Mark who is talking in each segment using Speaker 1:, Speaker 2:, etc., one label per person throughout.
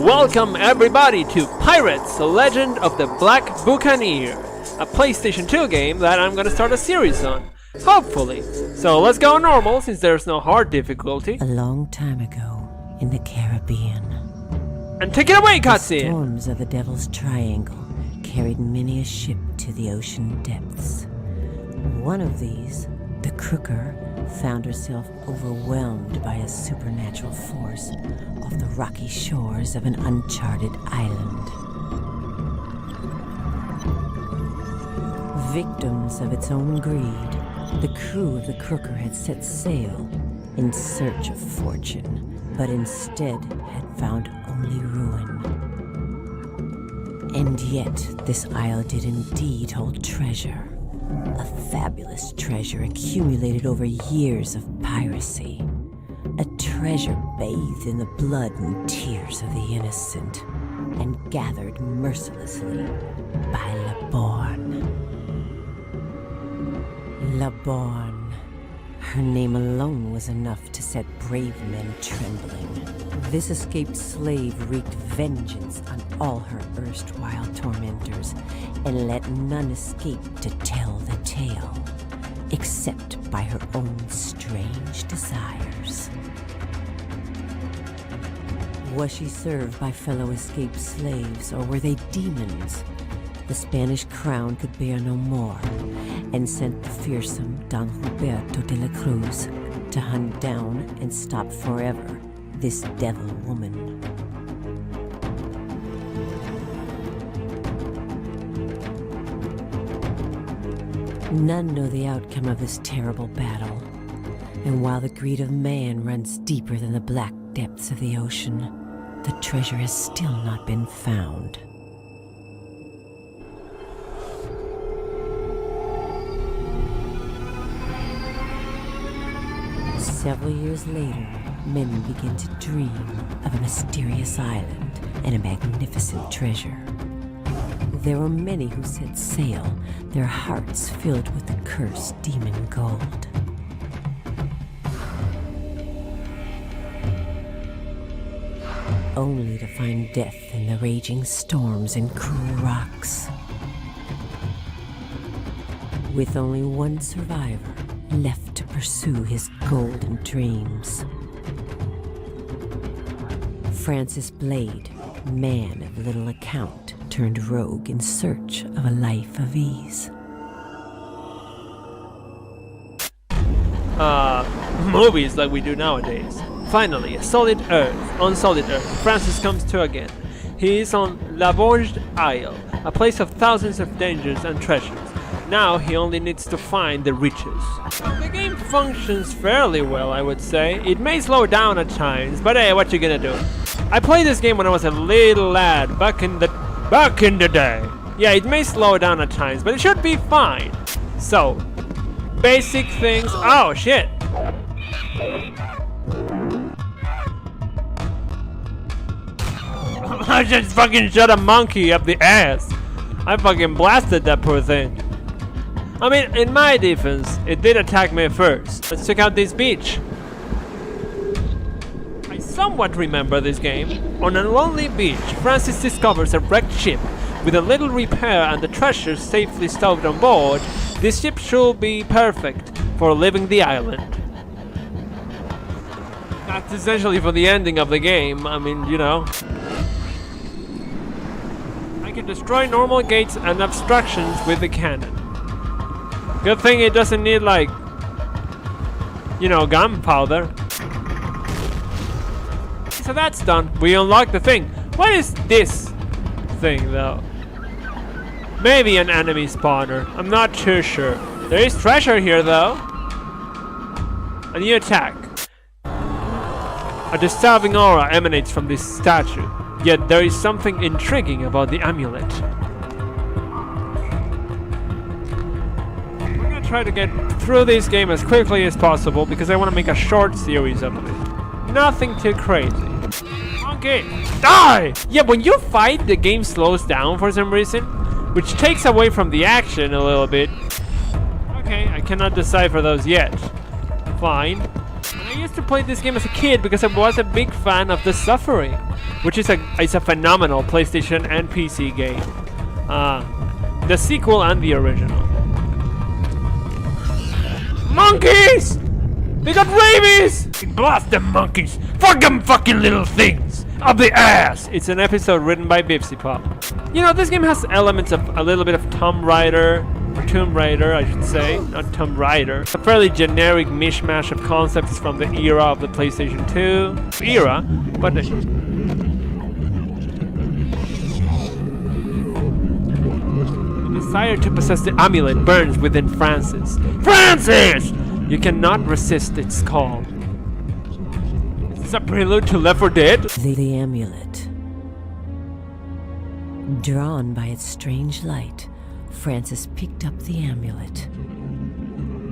Speaker 1: Welcome everybody to Pirates: Legend of the Black Buccaneer, a PlayStation 2 game that I'm gonna start a series on, hopefully. So let's go normal since there's no hard difficulty.
Speaker 2: A long time ago in the Caribbean.
Speaker 1: And take it away,
Speaker 2: The
Speaker 1: cutscene!
Speaker 2: storms of the Devil's Triangle carried many a ship to the ocean depths. One of these, the Crooker, found herself overwhelmed by a supernatural force off the rocky shores of an uncharted island. Victims of its own greed, the crew of the Crooker had set sail in search of fortune, but instead had found only ruin. And yet, this isle did indeed hold treasure. A fabulous treasure accumulated over years of piracy. A treasure bathed in the blood and tears of the innocent, and gathered mercilessly by Laborn. Laborn. Her name alone was enough to set brave men trembling. This escaped slave wreaked vengeance on all her erstwhile tormentors, and let none escape to tell the tale, except by her own strange desires. Was she served by fellow escaped slaves, or were they demons? The Spanish crown could bear no more, and sent the fearsome Don Huberto de la Cruz to hunt down and stop forever this devil woman. None know the outcome of this terrible battle, and while the greed of man runs deeper than the black depths of the ocean, the treasure has still not been found. Several years later, men begin to dream of a mysterious island and a magnificent treasure. There were many who set sail, their hearts filled with the cursed demon gold. Only to find death in the raging storms and cruel rocks. With only one survivor left to pursue his golden dreams. Francis Blade, man of little account, turned rogue in search of a life of ease.
Speaker 1: Movies like we do nowadays. Finally, on solid Earth, Francis comes to again. He is on Laborged Isle, a place of thousands of dangers and treasures. Now he only needs to find the riches. The game functions fairly well, I would say. It may slow down at times, but hey, what you gonna do? I played this game when I was a little lad back in the day. Yeah, it may slow down at times, but it should be fine. So, basic things. Oh shit! I just fucking shot a monkey up the ass. I fucking blasted that poor thing. I mean, in my defense, it did attack me first. Let's check out this beach. I somewhat remember this game. On a lonely beach, Francis discovers a wrecked ship. With a little repair and the treasure safely stowed on board, this ship should be perfect for leaving the island. That's essentially for the ending of the game. I mean, you know. I can destroy normal gates and obstructions with the cannon. Good thing it doesn't need, like, you know, gunpowder. So that's done. We unlock the thing. What is this thing, though? Maybe an enemy spawner. I'm not too sure. There is treasure here, though. A new attack. A disturbing aura emanates from this statue. Yet there is something intriguing about the amulet. Try to get through this game as quickly as possible because I want to make a short series of it. Nothing too crazy. Okay, die! Yeah, when you fight, the game slows down for some reason, which takes away from the action a little bit. Okay, I cannot decipher those yet. Fine. I used to play this game as a kid because I was a big fan of the suffering. which is a phenomenal PlayStation and PC game. The sequel and the original. Monkeys! They got rabies! Blast them monkeys! Fuck them fucking little things! Up the ass! It's an episode written by Bipsy Pop. You know, this game has elements of a little bit of Tomb Raider, I should say, not Tomb Raider. A fairly generic mishmash of concepts from the era of the PlayStation 2 era, but the desire to possess the amulet burns within Francis. Francis! You cannot resist its call. Is this a prelude to Left 4 Dead?
Speaker 2: The amulet. Drawn by its strange light, Francis picked up the amulet.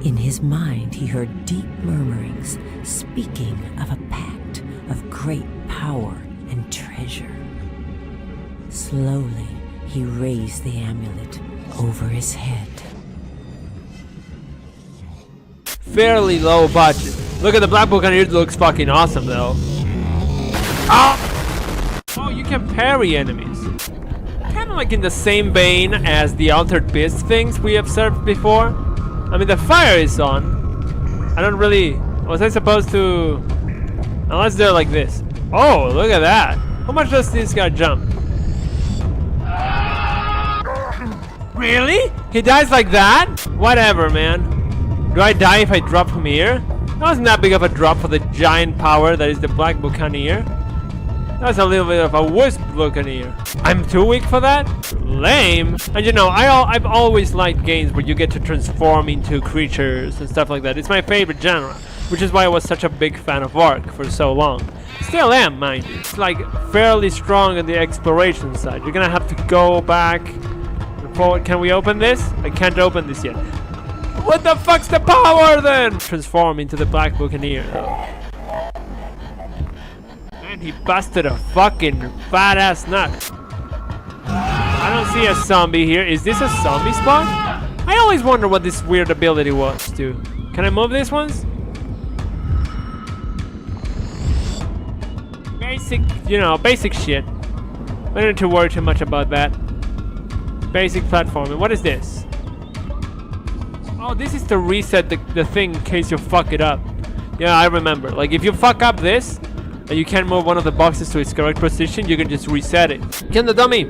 Speaker 2: In his mind, he heard deep murmurings speaking of a pact of great power and treasure. Slowly, he raised the amulet over his head.
Speaker 1: Fairly low budget. Look at the Black Buccaneer, it looks fucking awesome though. Oh, you can parry enemies. Kind of like in the same vein as the Altered Beast things we observed before. I mean, the fire is on. I don't really... Was I supposed to... Unless they're like this. Oh, look at that. How much does this guy jump? Really? He dies like that? Whatever, man. Do I die if I drop from here? That wasn't that big of a drop for the giant power that is the Black Buccaneer. That's a little bit of a wisp Buccaneer. I'm too weak for that? Lame. And you know, I've always liked games where you get to transform into creatures and stuff like that. It's my favorite genre, which is why I was such a big fan of Ark for so long. Still am, mind you. It's like fairly strong on the exploration side. You're gonna have to go back and forward. Can we open this? I can't open this yet. What the fuck's the power then? Transform into the Black Buccaneer. Man, he busted a fucking fat ass nut. I don't see a zombie here. Is this a zombie spawn? I always wonder what this weird ability was too. Can I move these ones? Basic, you know, basic shit. I don't need to worry too much about that. Basic platforming. What is this? Oh, this is to reset the thing in case you fuck it up. Yeah, I remember. Like, if you fuck up this, and you can't move one of the boxes to its correct position, you can just reset it. ¿Qué onda, Tommy?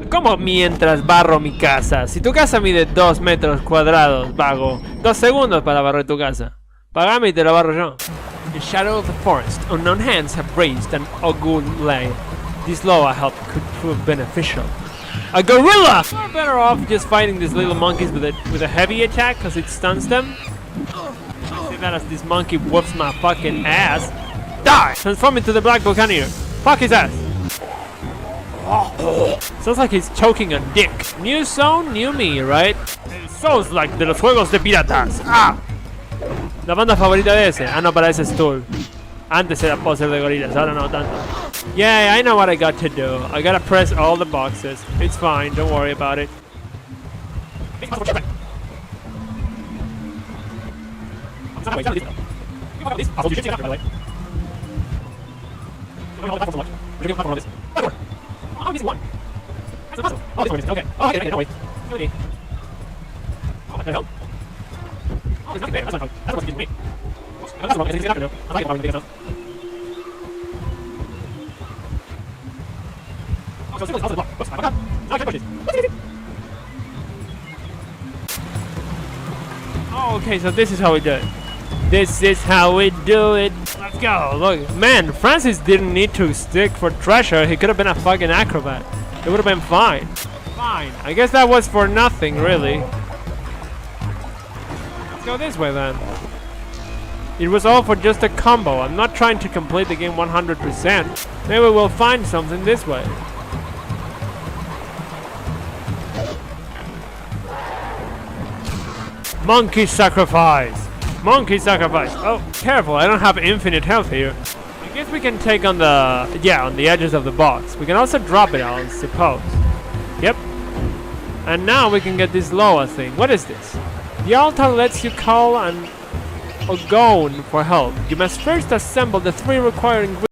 Speaker 1: ¿Cómo mientras barro mi casa? Si tu casa mide 2 metros cuadrados, vago. 2 segundos para barrer tu casa. Pagame y te la barro yo. In the shadow of the forest, unknown hands have raised an ogun lay. This law I hope could prove beneficial. A gorilla! We're better off just fighting these little monkeys with a heavy attack because it stuns them. I say that as this monkey whoops my fucking ass. Die! Transform into the Black Buccaneer. Fuck his ass. Sounds like he's choking a dick. New zone, new me, right? It sounds like de los juegos de piratas. Ah! La banda favorita de ese. Ah, no, para ese es Tool. Antes era poser de gorilas, ahora no tanto. Yeah, I know what I got to do. I gotta press all the boxes. It's fine, don't worry about it. Okay, so this is how we do it. This is how we do it. Let's go. Look, man, Francis didn't need to stick for treasure. He could have been a fucking acrobat. It would have been fine. Fine. I guess that was for nothing, really. Let's go this way then. It was all for just a combo. I'm not trying to complete the game 100%. Maybe we'll find something this way. Monkey sacrifice! Monkey sacrifice! Oh, careful, I don't have infinite health here. I guess we can take on the... yeah, on the edges of the box. We can also drop it, I suppose. Yep. And now we can get this Loa thing. What is this? The altar lets you call and... Ogon for help. You must first assemble the 3 required ingredients